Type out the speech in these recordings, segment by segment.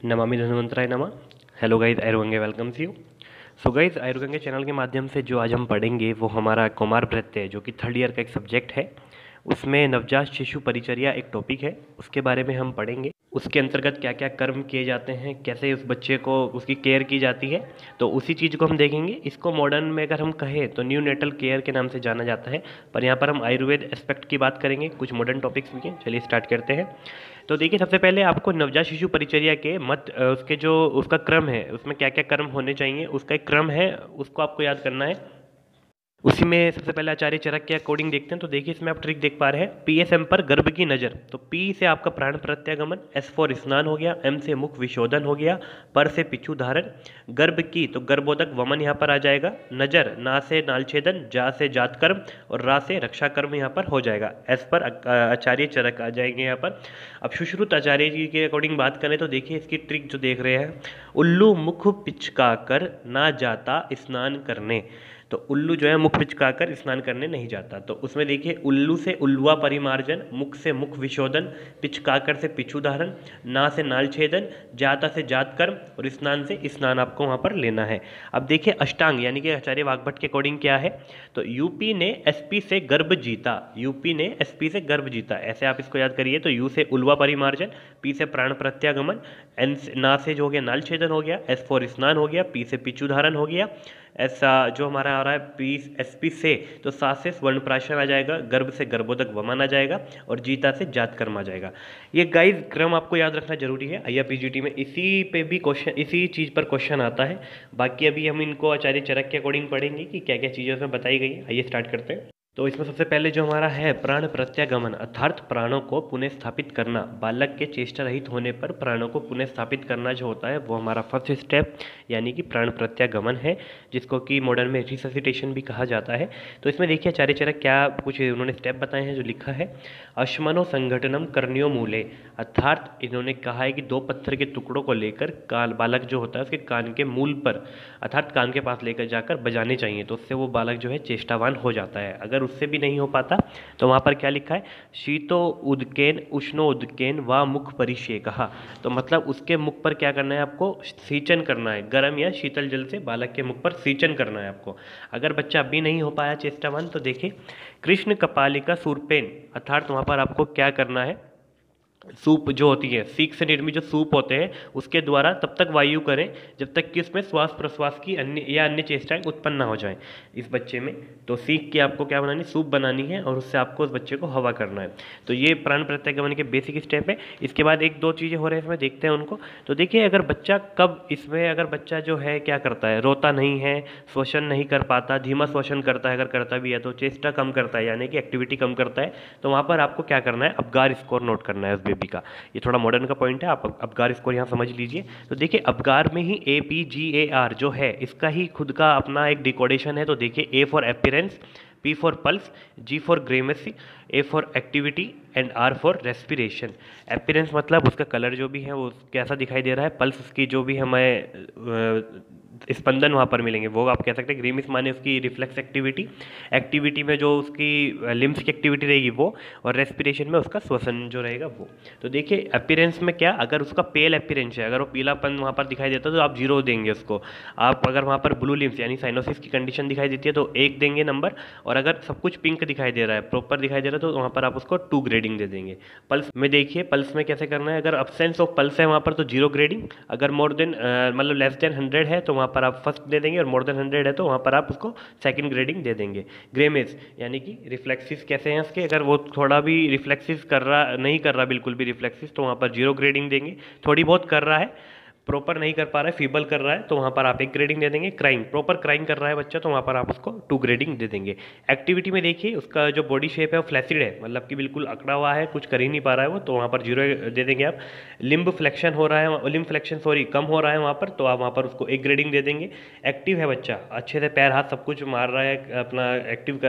नमामि धन्वंतराय नमः। Hello guys, Ayurgange welcomes you. So guys, Ayurgange channel के माध्यम से जो आज हम पढ़ेंगे वो हमारा कुमार भृत्य है, जो कि थर्ड ईयर का एक सब्जेक्ट है। उसमें नवजात शिशु परिचर्या एक टॉपिक है, उसके बारे में हम पढ़ेंगे। उसके अंतर्गत क्या क्या कर्म किए जाते हैं, कैसे उस बच्चे को उसकी केयर की जाती है, तो उसी चीज़ को हम देखेंगे। इसको मॉडर्न में अगर हम कहें तो न्यू नेटल केयर के नाम से जाना जाता है, पर यहाँ पर हम आयुर्वेद एस्पेक्ट की बात करेंगे, कुछ मॉडर्न टॉपिक्स भी हैं। चलिए स्टार्ट करते हैं। तो देखिए, सबसे पहले आपको नवजात शिशु परिचर्या के उसके जो उसका क्रम है, उसमें क्या क्या कर्म होने चाहिए, उसका एक क्रम है, उसको आपको याद करना है। उसी में सबसे पहले आचार्य चरक के अकॉर्डिंग देखते हैं। तो देखिए, इसमें आप ट्रिक देख पा रहे हैं। पीएसएम पर गर्भ की नज़र, तो पी से आपका प्राण प्रत्यागमन, एस फॉर स्नान हो गया, एम से मुख विशोधन हो गया, पर से पिछू धारण, गर्भ की तो गर्भोदक वमन यहाँ पर आ जाएगा, नजर ना से नालछेदन, जा से जात कर्म और रा से रक्षा कर्म यहाँ पर हो जाएगा। एस पर आचार्य चरक आ जाएंगे यहाँ पर। अब सुश्रुत आचार्य जी के अकॉर्डिंग बात करें तो देखिए, इसकी ट्रिक जो देख रहे हैं, उल्लू मुख पिचका कर ना जाता स्नान करने। तो उल्लू जो है मुख पिचकाकर स्नान करने नहीं जाता। तो उसमें देखिए, उल्लू से उल्वा परिमार्जन, मुख से मुख विशोधन, पिचकाकर से पिछू धारण, ना से नाल छेदन, जाता से जात कर्म और स्नान से स्नान आपको वहाँ पर लेना है। अब देखिए, अष्टांग यानी कि आचार्य वाग्भट के अकॉर्डिंग क्या है, तो यूपी ने एसपी से गर्भ जीता, यूपी ने एसपी से गर्भ जीता, ऐसे आप इसको याद करिए। तो यू से उल्वा परिमार्जन, पी से प्राण प्रत्यागमन, एन से ना से जो हो गया नाल छेदन हो गया, एस फॉर स्नान हो गया, पी से पिछू धारण हो गया, ऐसा जो हमारा आ रहा है पी एस पी से, तो सा से स्वर्ण प्राशन आ जाएगा, गर्भ से गर्भोदक वमन आ जाएगा और जीता से जात कर्म आ जाएगा। ये गाइस क्रम आपको याद रखना जरूरी है। आईआरपीजीटी में इसी पे भी क्वेश्चन, इसी चीज़ पर क्वेश्चन आता है। बाकी अभी हम इनको आचार्य चरक के अकॉर्डिंग पढ़ेंगे कि क्या क्या चीज़ें उसमें बताई गई है। आइए स्टार्ट करते हैं। तो इसमें सबसे पहले जो हमारा है प्राण प्रत्यागमन, अर्थात प्राणों को पुनः स्थापित करना। बालक के चेष्टा रहित होने पर प्राणों को पुनः स्थापित करना जो होता है वो हमारा फर्स्ट स्टेप यानी कि प्राण प्रत्यागमन है, जिसको कि मॉडर्न में रिससिटेशन भी कहा जाता है। तो इसमें देखिए, आचार्य चरक क्या कुछ उन्होंने स्टेप बताए हैं जो लिखा है। अश्मनो संघटनम करनियो मूले, अर्थात इन्होंने कहा है कि दो पत्थर के टुकड़ों को लेकर कान, बालक जो होता है उसके कान के मूल पर अर्थात कान के पास लेकर जाकर बजाने चाहिए, तो उससे वो बालक जो है चेष्टावान हो जाता है। अगर उससे भी नहीं हो पाता तो वहाँ पर क्या लिखा है, शीतो उदकेन उष्णो उदकेन व मुख परिषेकः, तो मतलब उसके मुख पर क्या करना है, आपको सींचन करना है, गर्म या शीतल जल से बालक के मुख पर सींचन करना है आपको। अगर बच्चा अभी नहीं हो पाया चेष्टावान तो देखिए, कृष्ण कपालिका सूरपेन, अर्थात वहाँ पर आपको क्या करना है, सूप जो होती है, सीख से निर्मित जो सूप होते हैं उसके द्वारा तब तक वायु करें जब तक कि उसमें श्वास प्रश्वास की अन्य या अन्य चेष्टाएं उत्पन्न ना हो जाएं इस बच्चे में। तो सीख के आपको क्या बनानी, सूप बनानी है और उससे आपको उस बच्चे को हवा करना है। तो ये प्राण प्रत्यागमन के बेसिक स्टेप है। इसके बाद एक दो चीज़ें हो रही है इसमें, देखते हैं उनको। तो देखिए, अगर बच्चा कब इसमें, अगर बच्चा जो है क्या करता है, रोता नहीं है, श्वसन नहीं कर पाता, धीमा श्वसन करता है, अगर करता भी है तो चेष्टा कम करता है यानी कि एक्टिविटी कम करता है, तो वहाँ पर आपको क्या करना है, अबगार स्कोर नोट करना है उस बेबी का। ये थोड़ा मॉडर्न का पॉइंट है, आप अबगार स्कोर यहाँ समझ लीजिए। तो देखिए, अबगार में ही APGAR जो है इसका ही खुद का अपना एक डिकोडेशन है। तो देखिए, A for appearance, P for pulse, G for grimace, A for activity and R for respiration. Appearance मतलब उसका कलर जो भी है वो कैसा दिखाई दे रहा है, पल्स उसकी जो भी हमें स्पंदन वहाँ पर मिलेंगे वो आप कह सकते हैं। ग्रीमिस माने उसकी रिफ्लेक्स एक्टिविटी, एक्टिविटी में जो उसकी लिम्स की एक्टिविटी रहेगी वो, और रेस्पिरेशन में उसका श्वसन जो रहेगा वो। तो देखिए, अपीयरेंस में क्या, अगर उसका पेल अपीयरेंस है, अगर वो पीलापन वहाँ पर दिखाई देता है तो आप 0 देंगे उसको। आप अगर वहाँ पर ब्लू लिम्स यानी साइनोसिस की कंडीशन दिखाई देती है तो 1 देंगे नंबर, और अगर सब कुछ पिंक दिखाई दे रहा है, प्रॉपर दिखाई दे रहा है, तो वहाँ पर आप उसको 2 ग्रेडिंग दे देंगे। पल्स में देखिए, पल्स में कैसे करना है, अगर अब्सेंस ऑफ पल्स है वहाँ पर तो 0 ग्रेडिंग, अगर मोर देन मतलब लेस देन 100 है तो वहाँ पर आप फर्स्ट दे देंगे, और मोर देन 100 है तो वहाँ पर आप उसको सेकंड ग्रेडिंग दे देंगे। ग्रेमेज यानी कि रिफ्लेक्सिस कैसे हैं उसके, अगर वो थोड़ा भी रिफ्लेक्सिस कर रहा नहीं कर रहा बिल्कुल भी रिफ्लेक्सिस, तो वहाँ पर 0 ग्रेडिंग देंगे। थोड़ी बहुत कर रहा है, प्रॉपर नहीं कर पा रहा है, फीबल कर रहा है, तो वहाँ पर आप 1 ग्रेडिंग दे देंगे। क्राइंग, प्रॉपर क्राइंग कर रहा है बच्चा तो वहाँ पर आप उसको 2 ग्रेडिंग दे देंगे। एक्टिविटी में देखिए, उसका जो बॉडी शेप है वो फ्लैसिड है, मतलब कि बिल्कुल अकड़ा हुआ है, कुछ कर ही नहीं पा रहा है वो, तो वहाँ पर 0 दे देंगे आप। लिम्ब फ्लेक्शन हो रहा है, लिम्ब फ्लेक्शन सॉरी कम हो रहा है वहाँ पर, तो आप वहाँ पर उसको 1 ग्रेडिंग दे देंगे। एक्टिव है बच्चा, अच्छे से पैर हाथ सब कुछ मार रहा है, अपना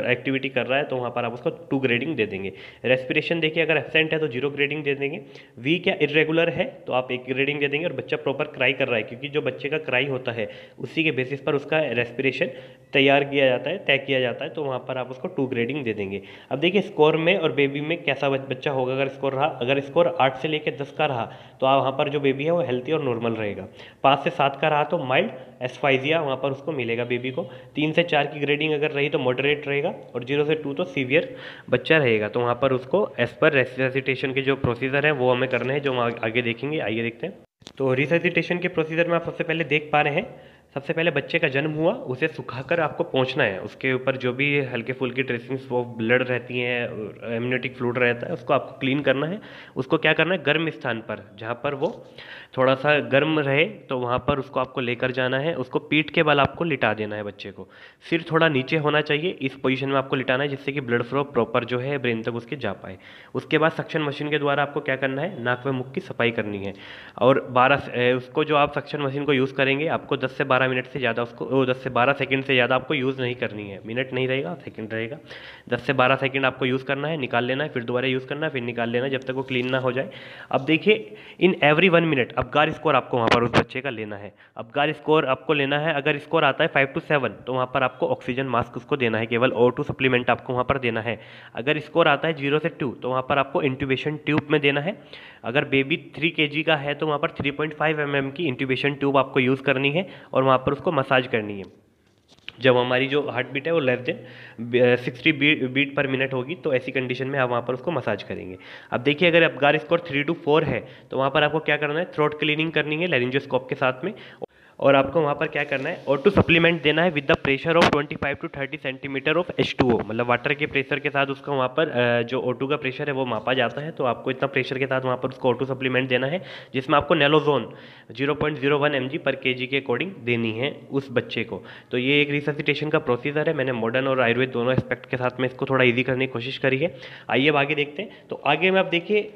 एक्टिविटी कर रहा है, तो वहाँ पर आप उसको 2 ग्रेडिंग दे देंगे। रेस्पिरेशन देखिए, अगर एब्सेंट है तो 0 ग्रेडिंग दे देंगे। वीक या इरेगुलर है तो आप 1 ग्रेडिंग दे देंगे, और बच्चा प्रॉपर पर क्राई कर रहा है, क्योंकि जो बच्चे का क्राई होता है उसी के बेसिस पर उसका रेस्पिरेशन तैयार किया जाता है, तय किया जाता है, तो वहाँ पर आप उसको 2 ग्रेडिंग दे देंगे। अब देखिए स्कोर में और बेबी में कैसा बच्चा होगा। अगर स्कोर रहा, अगर स्कोर 8 से लेकर 10 का रहा तो वहाँ पर जो बेबी है वो हेल्थी और नॉर्मल रहेगा। 5 से 7 का रहा तो माइल्ड एस्फाइजिया वहाँ पर उसको मिलेगा बेबी को। 3 से 4 की ग्रेडिंग अगर रही तो मॉडरेट रहेगा, और 0 से 2 तो सीवियर बच्चा रहेगा। तो वहाँ पर उसको एज पर रेसिसिटेशन के जो प्रोसीजर है वो हमें करने हैं, जो हम आगे देखेंगे। आइए देखते हैं। तो रिससिटेशन के प्रोसीजर में आप सबसे पहले देख पा रहे हैं, सबसे पहले बच्चे का जन्म हुआ, उसे सुखाकर आपको पहुंचना है। उसके ऊपर जो भी हल्के फुल्की ड्रेसिंग्स वो ब्लड रहती हैं, एमनियोटिक फ्लूइड रहता है, उसको आपको क्लीन करना है। उसको क्या करना है, गर्म स्थान पर, जहाँ पर वो थोड़ा सा गर्म रहे तो वहाँ पर उसको आपको लेकर जाना है। उसको पीठ के बल आपको लिटा देना है बच्चे को। सिर थोड़ा नीचे होना चाहिए, इस पोजीशन में आपको लिटाना है, जिससे कि ब्लड फ्लो प्रॉपर जो है ब्रेन तक उसके जा पाए। उसके बाद सक्शन मशीन के द्वारा आपको क्या करना है, नाक व मुख की सफाई करनी है। और उसको जो आप सक्शन मशीन को यूज़ करेंगे, आपको 10 से 12 मिनट से ज़्यादा उसको 10 से 12 सेकंड से ज़्यादा आपको यूज़ नहीं करनी है। मिनट नहीं रहेगा, सेकंड रहेगा। 10 से 12 सेकंड आपको यूज़ करना है, निकाल लेना है, फिर दोबारा यूज़ करना है, फिर निकाल लेना है, जब तक वो क्लीन ना हो जाए। अब देखिए in every 1 minute Apgar score आपको वहाँ पर उस बच्चे का लेना है। अबगार स्कोर आपको लेना है। अगर स्कोर आता है 5 to 7 तो वहाँ पर आपको ऑक्सीजन मास्क उसको देना है, केवल O2 सप्लीमेंट आपको वहाँ पर देना है। अगर स्कोर आता है 0 से 2 तो वहाँ पर आपको इंट्यूबेशन ट्यूब में देना है। अगर बेबी 3 kg का है तो वहाँ पर 3.5 mm की इंट्यूबेशन ट्यूब आपको यूज़ करनी है और वहाँ पर उसको मसाज करनी है। जब हमारी जो हार्ट बीट है वो less than 60 beat per minute होगी तो ऐसी कंडीशन में आप वहाँ पर उसको मसाज करेंगे। अब देखिए अगर अबगार स्कोर 3 to 4 है तो वहाँ पर आपको क्या करना है, थ्रोट क्लीनिंग करनी है लैरिंजियोस्कोप के साथ में। और आपको वहाँ पर क्या करना है, O2 सप्लीमेंट देना है with the pressure of 25 to 30 centimetre of H2O, मतलब वाटर के प्रेशर के साथ उसका वहाँ पर जो O2 का प्रेशर है वो मापा जाता है। तो आपको इतना प्रेशर के साथ वहाँ पर उसको O2 सप्लीमेंट देना है, जिसमें आपको नेलोजोन 0.01 mg पर kg के अकॉर्डिंग देनी है उस बच्चे को। तो ये एक रिससिटेशन का प्रोसीजर है। मैंने मॉडर्न और आयुर्वेद दोनों एस्पेक्ट के साथ में इसको थोड़ा ईजी करने की कोशिश करी है। आइए अब आगे देखते हैं। तो आगे में आप देखिए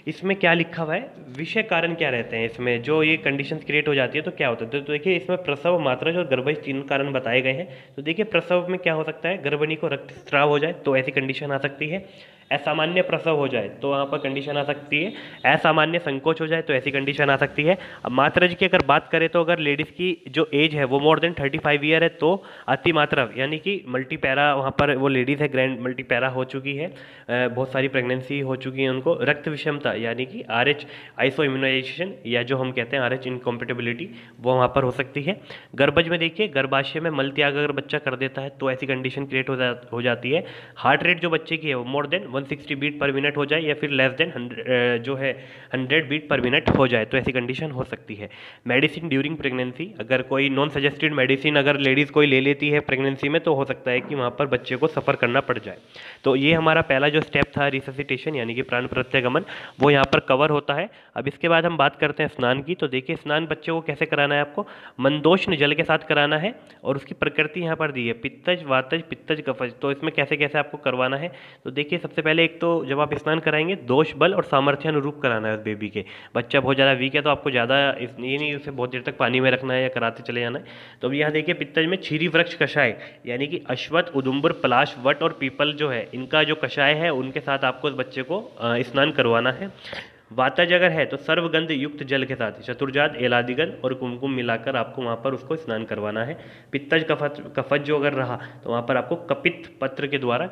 इसमें क्या लिखा हुआ है, विषय कारण क्या रहते हैं इसमें, जो ये कंडीशंस क्रिएट हो जाती है तो क्या होता है। तो देखिए इसमें प्रसव, मात्रज और गर्भज 3 कारण बताए गए हैं। तो देखिए प्रसव में क्या हो सकता है, गर्भिणी को रक्तस्राव हो जाए तो ऐसी कंडीशन आ सकती है। असामान्य प्रसव हो जाए तो वहाँ पर कंडीशन आ सकती है। असामान्य संकोच हो जाए तो ऐसी कंडीशन आ सकती है। अब मात्रज की अगर बात करें तो अगर लेडीज़ की जो एज है वो मोर देन 35 ईयर है तो अतिमात्रव यानी कि मल्टीपैरा, वहाँ पर वो लेडीज़ है ग्रैंड मल्टीपैरा हो चुकी है, बहुत सारी प्रेगनेंसी हो चुकी है उनको। रक्त विषमता यानी कि RH आइसो इम्यूनाइजेशन या जो हम कहते हैं RH इनकॉम्पेटिबिलिटी वो वहाँ पर हो सकती है। गर्भज में देखिए गर्भाशय में मल त्याग अगर बच्चा कर देता है तो ऐसी कंडीशन क्रिएट हो जाती है। हार्ट रेट जो बच्चे की है वो more than 160 beat per minute हो जाए या फिर लेस देन 100 जो है 100 बीट पर मिनट हो जाए तो ऐसी कंडीशन हो सकती है। मेडिसिन ड्यूरिंग प्रेगनेंसी, अगर कोई नॉन सजेस्टेड मेडिसिन अगर लेडीज़ कोई ले लेती है प्रेगनेंसी में तो हो सकता है कि वहाँ पर बच्चे को सफ़र करना पड़ जाए। तो ये हमारा पहला जो स्टेप था रिससिटेशन यानी कि प्राण प्रत्यागमन, वो यहाँ पर कवर होता है। अब इसके बाद हम बात करते हैं स्नान की। तो देखिए स्नान बच्चे को कैसे कराना है, आपको मंदोष्ण जल के साथ कराना है और उसकी प्रकृति यहाँ पर दी है पित्तज, वातज, पित्तज, कफज। तो इसमें कैसे कैसे आपको करवाना है, तो देखिए सबसे पहले एक तो जब आप स्नान कराएंगे दोष बल और सामर्थ्य अनुरूप कराना है उस बेबी के। बच्चा बहुत ज़्यादा वीक है तो आपको ज़्यादा ये नहीं उसे बहुत देर तक पानी में रखना है या कराते चले जाना है। तो अब यहाँ देखिए पित्तज में क्षीरी वृक्ष कषाय यानी कि अश्वत्थ, उदुम्बर, पलाश, वट और पीपल जो है इनका जो कषाय है उनके साथ आपको उस बच्चे को स्नान करवाना है। वातज अगर है तो सर्वगंध युक्त जल के साथ चतुर्जात, एलादिगन और कुमकुम मिलाकर आपको वहाँ पर उसको स्नान करवाना है। पित्तज कफज जो अगर रहा तो वहाँ पर आपको कपित पत्र के द्वारा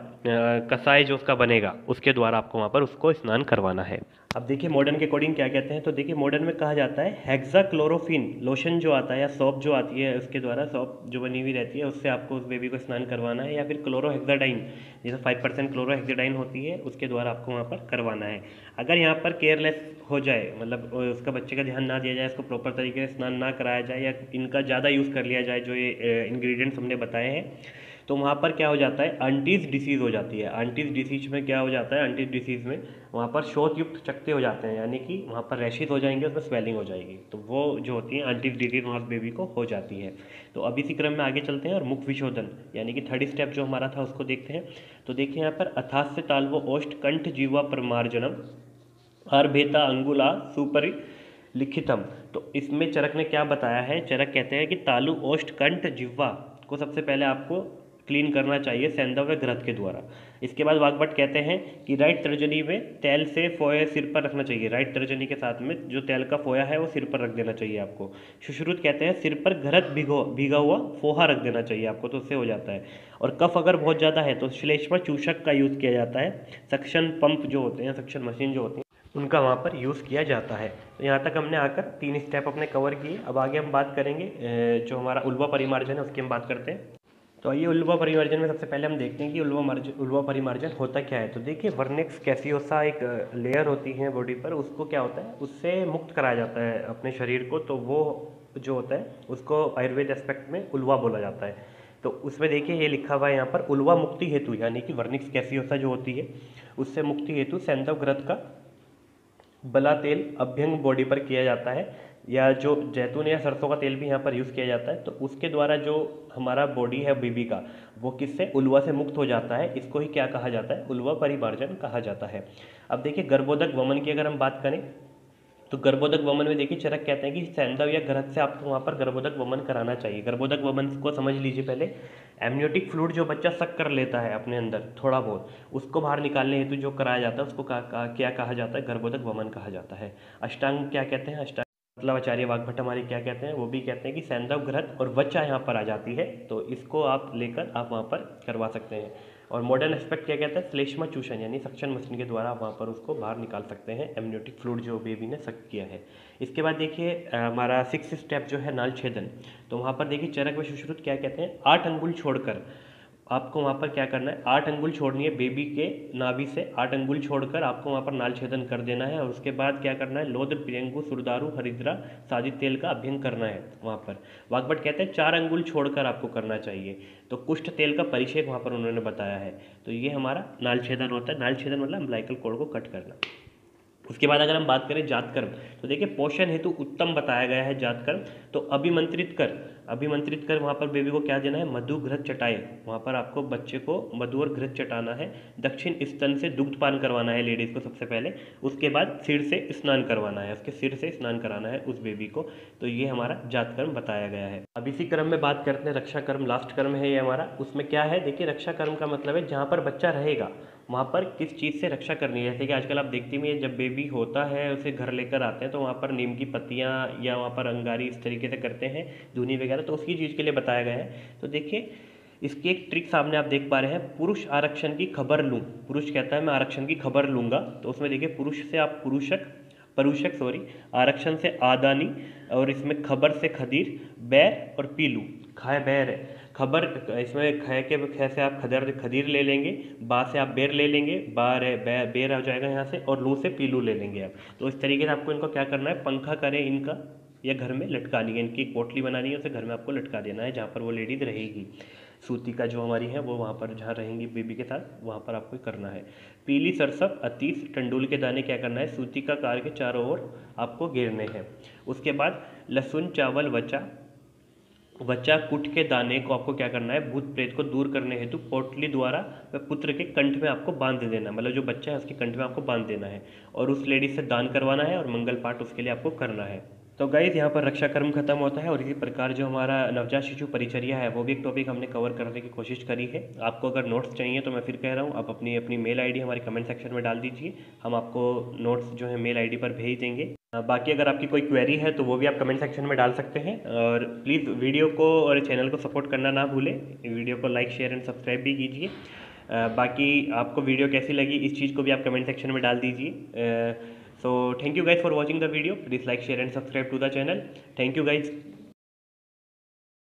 कसाय जो उसका बनेगा उसके द्वारा आपको वहाँ पर उसको स्नान करवाना है। अब देखिए मॉडर्न के अकॉर्डिंग क्या कहते हैं। तो देखिए मॉडर्न में कहा जाता है हेक्साक्लोरोफिन लोशन जो आता है या सॉप जो आती है उसके द्वारा, सॉप जो बनी हुई रहती है उससे आपको उस बेबी को स्नान करवाना है, या फिर क्लोरोहेक्साडाइन जैसे 5% क्लोरोहेक्साडाइन होती है उसके द्वारा आपको वहाँ पर करवाना है। अगर यहाँ पर केयरलेस हो जाए, मतलब उसका बच्चे का ध्यान ना दिया जाए, इसको प्रॉपर तरीके से स्नान ना कराया जाए या इनका ज़्यादा यूज़ कर लिया जाए जो ये इंग्रेडिएंट्स हमने बताए हैं, तो वहाँ पर क्या हो जाता है, आंटीज डिसीज़ हो जाती है। आंटीज डिसीज में क्या हो जाता है, आंटीज डिसीज़ में वहाँ पर शोथ युक्त चकते हो जाते हैं, यानी कि वहाँ पर रैशेज हो जाएंगे, उसमें स्वेलिंग हो जाएगी। तो वो जो होती है आंटीज डिसीज वहाँ बेबी को हो जाती है। तो अब इसी क्रम में आगे चलते हैं और मुख विशोधन यानी कि थर्ड स्टेप जो हमारा था उसको देखते हैं। तो देखिए यहाँ पर अथास्य ताल्वो ओष्ठ कंठ जीवा परमार्जनम अर्भेता अंगुला सुपरि लिखितम। तो इसमें चरक ने क्या बताया है, चरक कहते हैं कि तालु, ओष्ठ, कंठ, जिह्वा को सबसे पहले आपको क्लीन करना चाहिए सेंधा व घृत के द्वारा। इसके बाद वाग्भट कहते हैं कि राइट तर्जनी में तेल से फोया सिर पर रखना चाहिए। राइट तर्जनी के साथ में जो तेल का फोया है वो सिर पर रख देना चाहिए आपको। सुश्रुत कहते हैं सिर पर घृत भीगा हुआ फोहा रख देना चाहिए आपको, तो उससे हो जाता है। और कफ अगर बहुत ज़्यादा है तो श्लेष्मा चूषक का यूज़ किया जाता है। सक्शन पंप जो होते हैं, सक्शन मशीन जो होती है, उनका वहाँ पर यूज़ किया जाता है। तो यहाँ तक हमने आकर 3 स्टेप अपने कवर किए। अब आगे हम बात करेंगे जो हमारा उल्वा परिमार्जन है उसकी हम बात करते हैं। तो आइए उल्वा परिमार्जन में सबसे पहले हम देखते हैं कि उल्वा परिमार्जन होता क्या है। तो देखिए वर्निक्स कैसियोसा एक लेयर होती है बॉडी पर, उसको क्या होता है, उससे मुक्त कराया जाता है अपने शरीर को। तो वो जो होता है उसको आयुर्वेद एस्पेक्ट में उल्वा बोला जाता है। तो उसमें देखिए ये लिखा हुआ है यहाँ पर, उल्वा मुक्ति हेतु, यानी कि वर्निक्स कैसियोसा जो होती है उससे मुक्ति हेतु सैंधव घृत का बला तेल अभ्यंग बॉडी पर किया जाता है, या जो जैतून या सरसों का तेल भी यहाँ पर यूज़ किया जाता है। तो उसके द्वारा जो हमारा बॉडी है बेबी का, वो किससे, उल्वा से मुक्त हो जाता है। इसको ही क्या कहा जाता है, उल्वा परिमार्जन कहा जाता है। अब देखिए गर्भोदक वमन की अगर हम बात करें तो गर्भोदक वमन में देखिए चरक कहते हैं कि सैंधव या घृत से आपको वहाँ पर गर्भोदक वमन कराना चाहिए। गर्भोदक वमन को समझ लीजिए पहले, एमनियोटिक फ्लूइड जो बच्चा सक कर लेता है अपने अंदर थोड़ा बहुत, उसको बाहर निकालने हेतु जो कराया जाता है उसको क्या कहा जाता है, गर्भोदक वमन कहा जाता है। अष्टांग क्या कहते हैं, अष्टांग मतलब आचार्य वाग्भट हमारे क्या कहते हैं, वो भी कहते हैं कि सैंधव घृत और वचा यहाँ पर आ जाती है, तो इसको आप लेकर आप वहाँ पर करवा सकते हैं। और मॉडर्न एस्पेक्ट क्या कहता है, श्लेष्मा चूषण यानी सक्शन मशीन के द्वारा आप वहाँ पर उसको बाहर निकाल सकते हैं, एमनियोटिक फ्लूइड जो बेबी ने सक किया है। इसके बाद देखिए हमारा 6 स्टेप जो है नाल छेदन। तो वहाँ पर देखिए चरक व सुश्रुत क्या कहते हैं, 8 अंगुल छोड़कर आपको वहाँ पर क्या करना है, 8 अंगुल छोड़नी है बेबी के नाभि से, 8 अंगुल छोड़कर आपको वहाँ पर नाल छेदन कर देना है। और उसके बाद क्या करना है, लोद प्रियंगु सुरदारू हरिद्रा साजिद तेल का अभ्यंग करना है वहाँ पर। वाग्भट कहते हैं 4 अंगुल छोड़कर आपको करना चाहिए। तो कुष्ठ तेल का परिचय वहाँ पर उन्होंने बताया है। तो ये हमारा नाल छेदन होता है। नाल छेदन मतलब अम्बिलिकल कॉर्ड को कट करना। उसके बाद अगर हम बात करें जातकर्म, तो देखिए पोषण हेतु उत्तम बताया गया है जातकर्म। तो अभिमंत्रित कर वहाँ पर बेबी को क्या देना है, मधु घृत चटाए, वहाँ पर आपको बच्चे को मधु और घृत चटाना है। दक्षिण स्तन से दुग्धपान करवाना है लेडीज़ को सबसे पहले। उसके बाद सिर से स्नान करवाना है, उसके सिर से स्नान कराना है उस बेबी को। तो ये हमारा जातकर्म बताया गया है। अब इसी क्रम में बात करते हैं रक्षा कर्म, लास्ट कर्म है ये हमारा। उसमें क्या है, देखिए रक्षा कर्म का मतलब है जहाँ पर बच्चा रहेगा वहाँ पर किस चीज़ से रक्षा करनी है। जैसे कि आजकल आप देखते ही हैं जब बेबी होता है उसे घर लेकर आते हैं तो वहाँ पर नीम की पत्तियाँ या वहाँ पर अंगारी इस तरीके से करते हैं, धुनी वगैरह, तो उसकी चीज़ के लिए बताया गया है। तो देखिए इसकी एक ट्रिक सामने आप देख पा रहे हैं, पुरुष आरक्षण की खबर लूँ। पुरुष कहता है मैं आरक्षण की खबर लूँगा, तो उसमें देखिए पुरुष से आप परुषक आरक्षण से आदानी, और इसमें खबर से खदीर, बैर और पीलू, खाए बैर है, खबर इसमें ख के ख से आप खदीर ले लेंगे, बा से आप बेर ले लेंगे, बार है बेर आ जाएगा यहाँ से, और लू से पीलू ले लेंगे आप। तो इस तरीके से आपको इनको क्या करना है, पंखा करें इनका या घर में लटकानी है, इनकी पोटली बनानी है, उसे घर में आपको लटका देना है जहाँ पर वो लेडीज रहेगी। सूती का जो हमारी है वो वहाँ पर जहाँ रहेंगी बेबी के साथ वहाँ पर आपको करना है। पीली सरसप अतीस टंडूल के दाने क्या करना है, सूती का कार के चारों ओर आपको घेरने हैं। उसके बाद लहसुन चावल वचा कुट के दाने को आपको क्या करना है, भूत प्रेत को दूर करने हेतु पोटली द्वारा पुत्र के कंठ में आपको बांध देना, मतलब जो बच्चा है उसके कंठ में आपको बांध देना है, और उस लेडी से दान करवाना है और मंगल पाठ उसके लिए आपको करना है। तो गाइज यहाँ पर रक्षा कर्म खत्म होता है। और इसी प्रकार जो हमारा नवजात शिशु परिचर्या है वो भी एक टॉपिक हमने कवर करने की कोशिश करी है। आपको अगर नोट्स चाहिए तो मैं फिर कह रहा हूँ, आप अपनी मेल आईडी हमारे कमेंट सेक्शन में डाल दीजिए, हम आपको नोट्स जो है मेल आईडी पर भेज देंगे। बाकी अगर आपकी कोई क्वेरी है तो वो भी आप कमेंट सेक्शन में डाल सकते हैं। और प्लीज़ वीडियो को और चैनल को सपोर्ट करना ना भूलें, वीडियो को लाइक शेयर एंड सब्सक्राइब भी कीजिए। बाकी आपको वीडियो कैसी लगी इस चीज़ को भी आप कमेंट सेक्शन में डाल दीजिए। So thank you guys for watching the video. Please like, share and subscribe to the channel. Thank you guys.